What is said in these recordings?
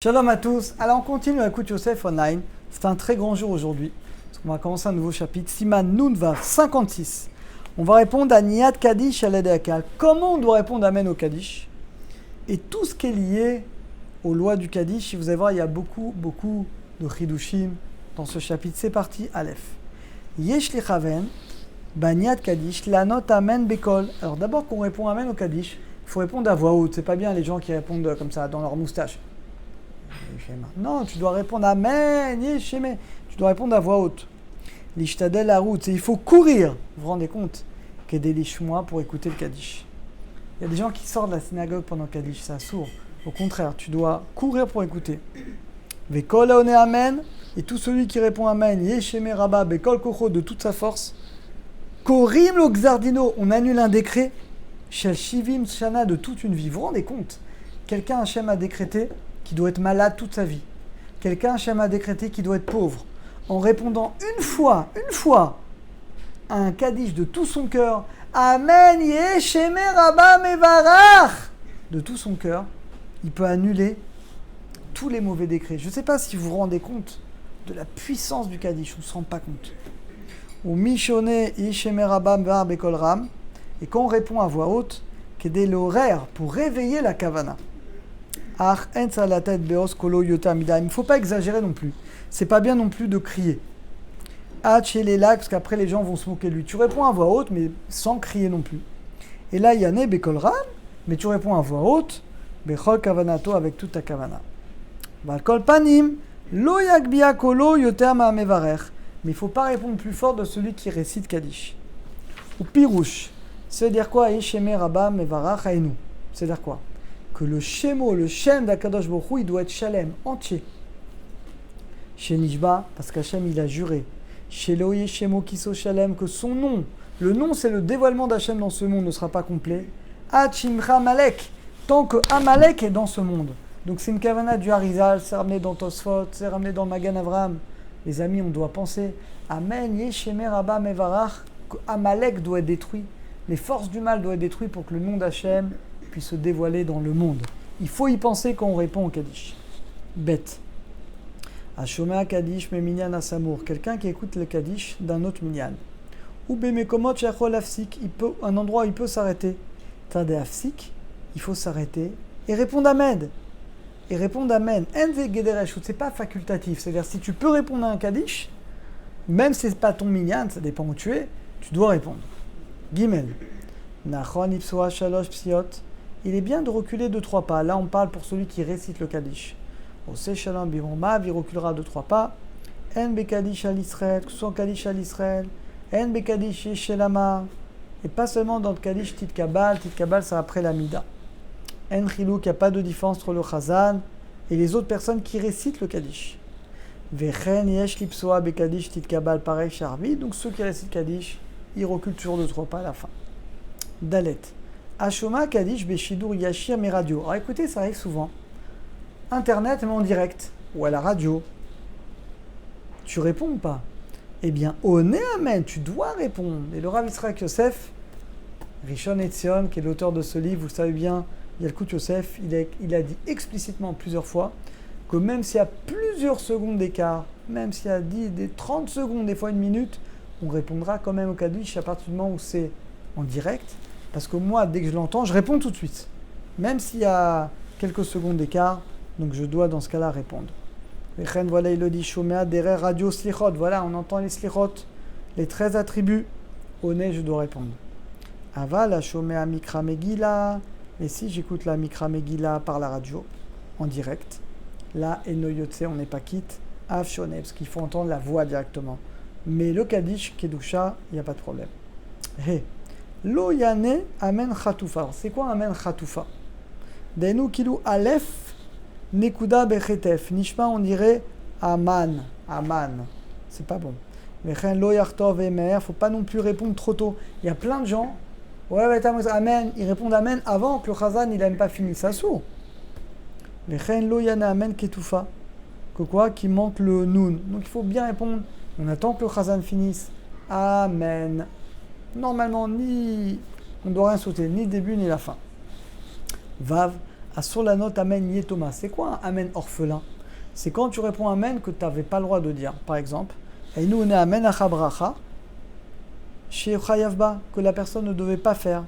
Shalom à tous. Alors on continue à écouter Yosef Online. C'est un très grand jour aujourd'hui. Parce qu'on va commencer un nouveau chapitre. Siman Nunva 56. On va répondre à Niyat Kaddish à l'Edekal. Comment on doit répondre Amen au Kaddish? Et tout ce qui est lié aux lois du Kaddish. Si vous allez voir, il y a beaucoup de Chidushim dans ce chapitre. C'est parti, Aleph. Yesh lichaven, Niyat Kaddish, la note Amen Bekol. Alors d'abord qu'on répond Amen au Kaddish, il faut répondre à voix haute. C'est pas bien les gens qui répondent comme ça dans leur moustache. Non, tu dois répondre Amen, Yesheme. Tu dois répondre à voix haute. L'ishtadel la route, il faut courir. Vous vous rendez compte? Qu'aider les chouins pour écouter le Kaddish. Il y a des gens qui sortent de la synagogue pendant le Kaddish, c'est sourd. Au contraire, tu dois courir pour écouter. Vekol haone Amen, et tout celui qui répond Amen, Yesheme Rabba, Bekol Kocho, de toute sa force. Korim lo Xardino, on annule un décret. Shel Shivim Shana, de toute une vie. Vous vous rendez compte? Quelqu'un, Hachem a décrété qui doit être malade toute sa vie. Quelqu'un, Hachem a décrété qui doit être pauvre. En répondant une fois, à un Kaddish de tout son cœur, Amen, Yesheme Rabba Mevarach, de tout son cœur, il peut annuler tous les mauvais décrets. Je ne sais pas si vous vous rendez compte de la puissance du Kaddish, on ne se rend pas compte. Ou Mishone Yesheme Rabba Mevarach Bekol Ram, et quand on répond à voix haute, qu'aider l'horaire pour réveiller la kavana. Il ne faut pas exagérer non plus. C'est pas bien non plus de crier. Parce qu'après les gens vont se moquer de lui. Tu réponds à voix haute, mais sans crier non plus. Et là, Yane Bekol Ram, mais tu réponds à voix haute, Bechol Kavanato, avec toute ta kavana. Balkol Panim, Lo Yagbia Kolo Yoter Ma'amevarech. Mais il ne faut pas répondre plus fort de celui qui récite Kaddish. Ou Pirouche. C'est-à-dire quoi? Yesheme Rabba Mevarach Hainu. C'est-à-dire quoi? Que le Shemo, le Shem d'Akadosh Baruch Hu, il doit être Shalem, entier. Chez Nishba, parce qu'Hachem il a juré. Chez Loye Shemo Kiso Shalem, que son nom, le nom c'est le dévoilement d'Hachem dans ce monde, ne sera pas complet. Hachimcha Malek, tant que Amalek est dans ce monde. Donc c'est une kavana du Harizal, c'est ramené dans Tosfot, c'est ramené dans Magan Avram. Les amis, on doit penser, Amen, Yesheme Rabba Mevarach, que Amalek doit être détruit. Les forces du mal doivent être détruites pour que le nom d'Hachem puisse se dévoiler dans le monde. Il faut y penser quand on répond au Kaddish. Bête. Ashomea Kaddish me minyan asamour. Quelqu'un qui écoute le Kaddish d'un autre minyan. Ou bemekomot shachol afsik. Un endroit où il peut s'arrêter. Tade afsik, il faut s'arrêter et répondre Amen. Et répondre Amen. Enve gedereshut, c'est pas facultatif. C'est-à-dire si tu peux répondre à un Kaddish, même si c'est pas ton minyan, ça dépend où tu es, tu dois répondre. Gimel. Nachon ipsoa shalosh psiot. Il est bien de reculer 2-3 pas. Là, on parle pour celui qui récite le Kaddish. Ose shalom biromav, il reculera 2-3 pas. En bekadish al Israël, que ce soit en Kaddish al Israël. En bekadish yeshelama. Et pas seulement dans le Kaddish Titkabal. Titkabal, c'est après la Mida. En chilouk, il n'y a pas de différence entre le Chazan et les autres personnes qui récitent le Kaddish. Vechen yesh lipsoa bekadish Titkabal, pareil charvi. Donc ceux qui récitent Kaddish, ils reculent toujours 2-3 pas à la fin. Dalet. Ashoma Kaddish Beshidur Yashir mes radios. Alors écoutez, ça arrive souvent. Internet, mais en direct. Ou à la radio. Tu réponds ou pas? Eh bien, One Amen, tu dois répondre. Et le Rav Yitzhak Yosef, Rishon Etzion, qui est l'auteur de ce livre, vous le savez bien, Yalkut Yosef, il a dit explicitement plusieurs fois que même s'il y a plusieurs secondes d'écart, même s'il y a 30 secondes, des fois 1 minute, on répondra quand même au Kaddish à partir du moment où c'est en direct. Parce que moi, dès que je l'entends, je réponds tout de suite. Même s'il y a quelques secondes d'écart, donc je dois dans ce cas-là répondre. Voilà, il le dit, Shomea derer radio slichot. Voilà, on entend les slichot, les 13 attributs. Au nez, je dois répondre. Aval, Shomea mikra megila. Et si j'écoute la mikra megila par la radio, en direct, là, enoyotse, on n'est pas quitte. Av shone, parce qu'il faut entendre la voix directement. Mais le Kaddish, Kedusha, il n'y a pas de problème. Hey. Lo yane amen chatufa. C'est quoi amen chatufa? Denu kilou alef nekuda bechetef. Nishma on dirait aman. Aman. C'est pas bon. Vechen lo yartov emer. Faut pas non plus répondre trop tôt. Il y a plein de gens. Ouais, amen. Ils répondent amen avant que le chazan il a même pas fini sa sourd. Vechen lo yane amen ketufa. Que quoi? Qui manque le nun. Donc il faut bien répondre. On attend que le chazan finisse. Amen. Normalement, on ne doit rien sauter, ni le début ni la fin. Vav, Assur la note Amen Yetoma. C'est quoi un Amen orphelin? C'est quand tu réponds Amen que tu n'avais pas le droit de dire. Par exemple, et nous on est Amen Achabracha, chez Chayavba, que la personne ne devait pas faire.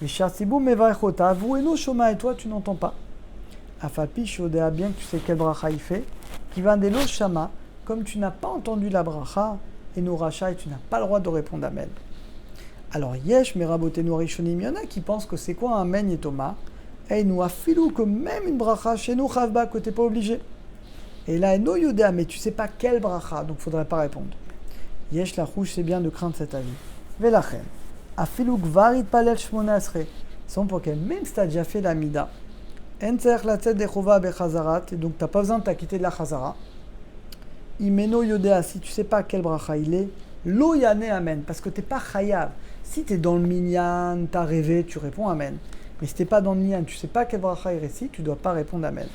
Mais Shartibou Mevarechota, vous et nous Shoma, et toi tu n'entends pas. Afapi Shodea, bien que tu sais quel bracha il fait, qui va de l'eau Shama, comme tu n'as pas entendu la bracha, et nous Racha, et tu n'as pas le droit de répondre Amen. Alors Yesh, Merabotenu Rishonim, il y en a qui pensent que c'est quoi un Amen Yetoma, et nous affilou que même une bracha chez nous Chavba, que tu n'es pas obligé. Et là, no Yodea, mais tu sais pas quel bracha, donc il ne faudrait pas répondre. Yesh la rouge, c'est bien de craindre cet avis. Velachem. Afilou gvarit palel shmonasre. C'est pour que même si tu as déjà fait la mida, enzer la tête de chova bechazarat, et donc tu n'as pas besoin de t'acquitter de la chazara. Imeno yodea, si tu sais pas quel bracha il est, lo yane amen, parce que tu n'es pas chayav. Si tu es dans le minyan, tu as rêvé, tu réponds amen. Mais si tu n'es pas dans le minyan, tu sais pas quel bracha il récite, tu dois pas répondre amen.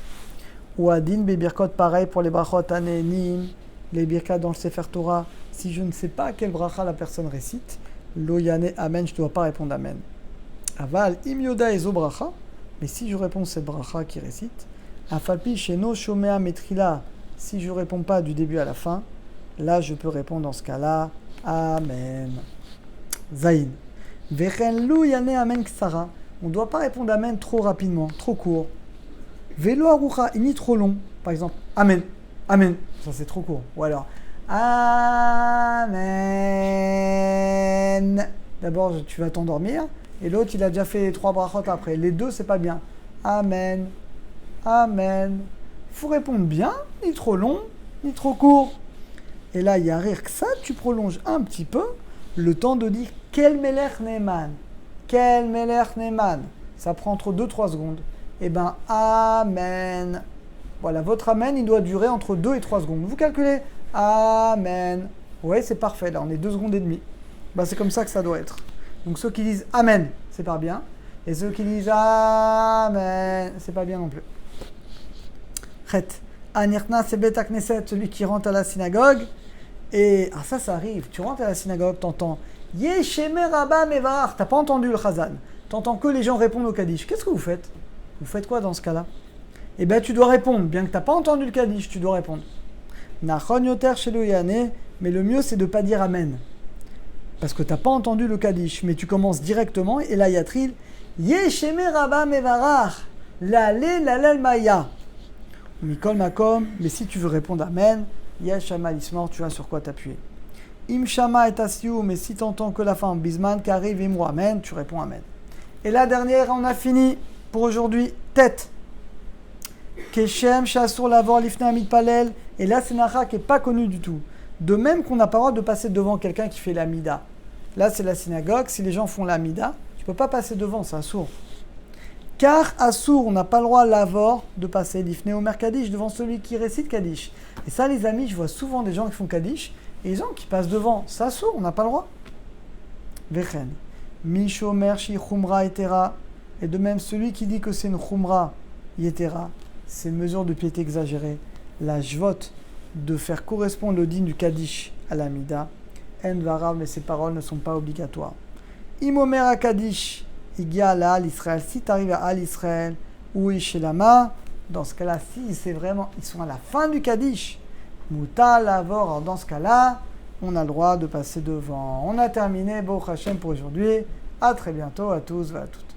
Ou adin bebirkot, pareil pour les brachot anenim, les birkat dans le Sefer Torah. Si je ne sais pas quel bracha la personne récite, lo yane amen, je ne dois pas répondre amen. Aval im yoda ezo bracha, mais si je réponds cette bracha qui récite, afalpi sheno shomea metrila, si je ne réponds pas du début à la fin, là je peux répondre dans ce cas-là, amen. Zayin. Vechen lo yane amen ksara, on ne doit pas répondre amen trop rapidement, trop court. Velo arucha, ni trop long, par exemple, amen, amen, ça c'est trop court. Ou alors, amen. D'abord, tu vas t'endormir, et l'autre, il a déjà fait 3 brachot après. Les deux, c'est pas bien. Amen, amen. Il faut répondre bien, ni trop long, ni trop court. Et là, il y a rire que ça, tu prolonges un petit peu le temps de dire quel melech neman, quel melech neman. Ça prend entre 2-3 secondes. Eh bien, amen. Voilà, votre amen, il doit durer entre 2 et 3 secondes. Vous calculez, amen. Oui, c'est parfait, là, on est 2 secondes et demie. Ben, c'est comme ça que ça doit être. Donc, ceux qui disent amen, c'est pas bien. Et ceux qui disent amen, c'est pas bien non plus. Chet. Anirtna, c'est Beta Knesset, celui qui rentre à la synagogue. Et ça arrive. Tu rentres à la synagogue, t'entends Yeshemer Rabba Mevarach. T'as pas entendu le Chazan. T'entends que les gens répondent au Kaddish. Qu'est-ce que vous faites? Vous faites quoi dans ce cas-là? Eh bien, tu dois répondre. Bien que tu n'as pas entendu le Kaddish, tu dois répondre. Nachon yoter shelo yane, mais le mieux, c'est de ne pas dire Amen. Parce que tu n'as pas entendu le Kaddish. Mais tu commences directement, et là, il y a Tril. Yesheme Rabba Mevarach. Lale lalel maya. Mikol makom, mais si tu veux répondre Amen, Yeshama lismor, tu as sur quoi t'appuyer. Imshama et asiou, mais si tu entends que la fin, Bisman, Kariv, Imro, Amen, tu réponds Amen. Et la dernière, on a fini. Pour aujourd'hui, tête. Keshem, Chassur, Lavor, Lifne, Amit, Palel. Et là, c'est Nacha qui n'est pas connu du tout. De même qu'on n'a pas le droit de passer devant quelqu'un qui fait la Mida. Là, c'est la synagogue. Si les gens font la Mida, tu ne peux pas passer devant, c'est Assour. Car Assour, on n'a pas le droit, Lavor, de passer Lifne, Omer, Kaddish, devant celui qui récite Kaddish. Et ça, les amis, je vois souvent des gens qui font Kaddish et les gens qui passent devant. C'est Assour, on n'a pas le droit. Vechen. Misho, Mershi, Chumra, Etera. Et de même, celui qui dit que c'est une khumra yetera, c'est une mesure de piété exagérée. La jvot, de faire correspondre le din du Kaddish à la Mida, en varav, mais ces paroles ne sont pas obligatoires. Imomer à Kaddish, igia la Al Israël. Si tu arrives à Al Israël ou Ishelama, dans ce cas-là, si c'est vraiment, ils sont à la fin du Kaddish, Muta lavor, alors dans ce cas-là, on a le droit de passer devant. On a terminé, Baruch Hashem pour aujourd'hui. À très bientôt à tous et à toutes.